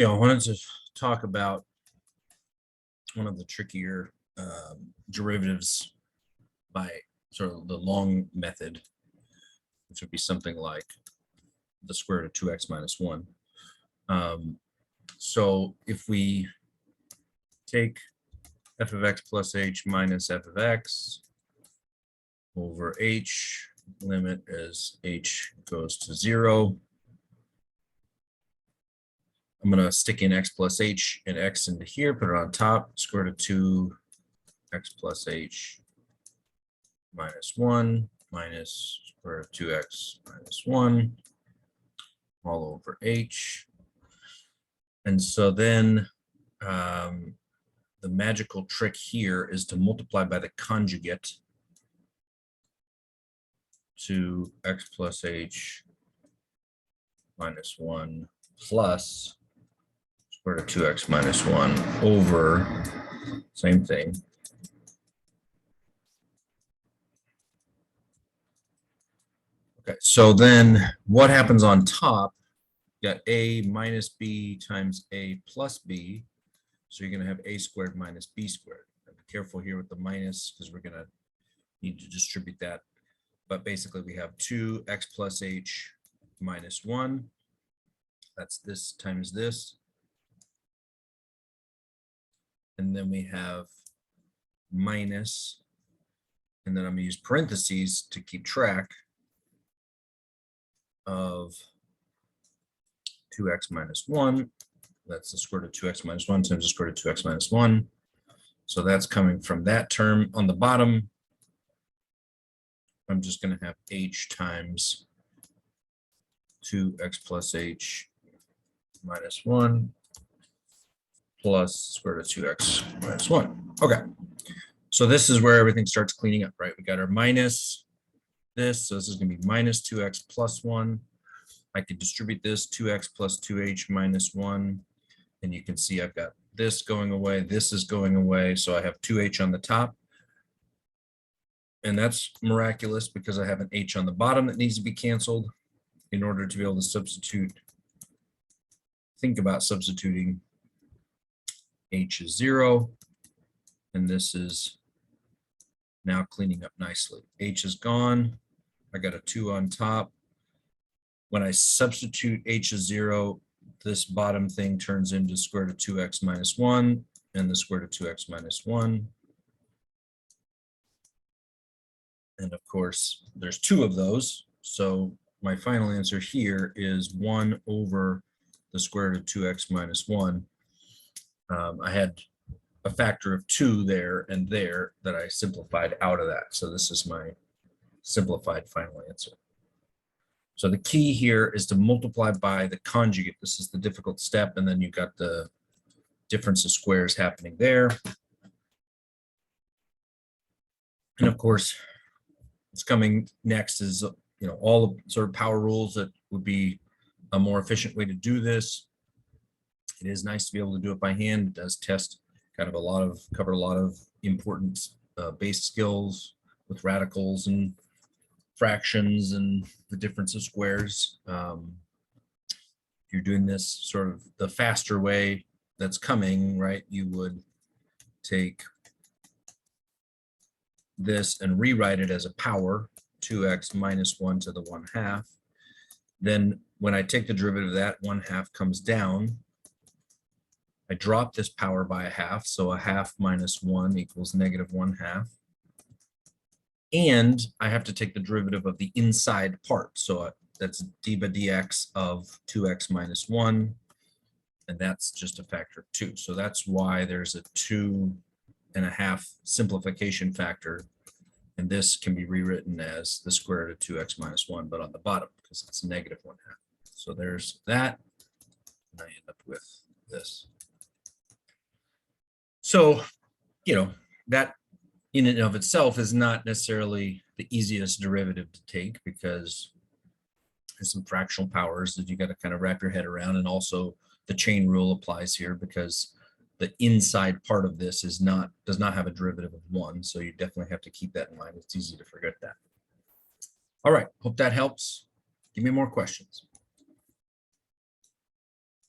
I wanted to talk about one of the trickier derivatives by sort of the long method, which would be something like the square root of 2x minus 1. So if we take f of x plus h minus f of x over h, limit as h goes to 0, I'm going to stick in x plus h and x into here, put it on top, square root of 2x plus h minus 1 minus square root of 2x minus 1 all over h. And so then the magical trick here is to multiply by the conjugate to x plus h minus 1 plus square root of 2x minus 1 over, same thing, okay. So then what happens on top? You got a minus b times a plus b, so you're going to have a squared minus b squared. Be careful here with the minus because we're going to need to distribute that, but basically we have 2x plus h minus 1, that's this times this, and then we have minus, and then I'm going to use parentheses to keep track of 2x minus 1. That's the square root of 2x minus 1 times the square root of 2x minus 1. So that's coming from that term. On the bottom, I'm just going to have h times 2x plus h minus 1 plus square root of 2x minus 1. Okay. So this is where everything starts cleaning up, right? We got our minus this. So this is going to be minus 2x plus 1. I could distribute this 2x plus 2h minus 1. And you can see I've got this going away. This is going away. So I have 2h on the top. And that's miraculous because I have an h on the bottom that needs to be canceled in order to be able to substitute. Think about substituting. H is 0. And this is now cleaning up nicely. H is gone. I got a 2 on top. When I substitute h is 0, this bottom thing turns into square root of 2x minus 1 and the square root of 2x minus 1. And of course, there's 2 of those. So my final answer here is 1 over the square root of 2x minus 1. I had a factor of 2 there and there that I simplified out of that. So this is my simplified final answer. So the key here is to multiply by the conjugate. This is the difficult step, and then you've got the difference of squares happening there. And of course, what's coming next is, all the sort of power rules that would be a more efficient way to do this. It is nice to be able to do it by hand. It does test cover a lot of important base skills with radicals and fractions and the difference of squares. If you're doing this sort of the faster way that's coming, right, you would take this and rewrite it as a power, 2x minus 1 to the 1/2. Then when I take the derivative of that, 1/2 comes down. I drop this power by a half, so a half minus 1 equals negative 1/2. And I have to take the derivative of the inside part. So that's d by dx of 2x minus 1. And that's just a factor of 2. So that's why there's a 2.5 simplification factor. And this can be rewritten as the square root of 2x minus 1, but on the bottom because it's negative 1/2. So there's that. And I end up with this. So, that in and of itself is not necessarily the easiest derivative to take because there's some fractional powers that you got to kind of wrap your head around. And also the chain rule applies here because the inside part of this does not have a derivative of 1. So you definitely have to keep that in mind. It's easy to forget that. All right. Hope that helps. Give me more questions.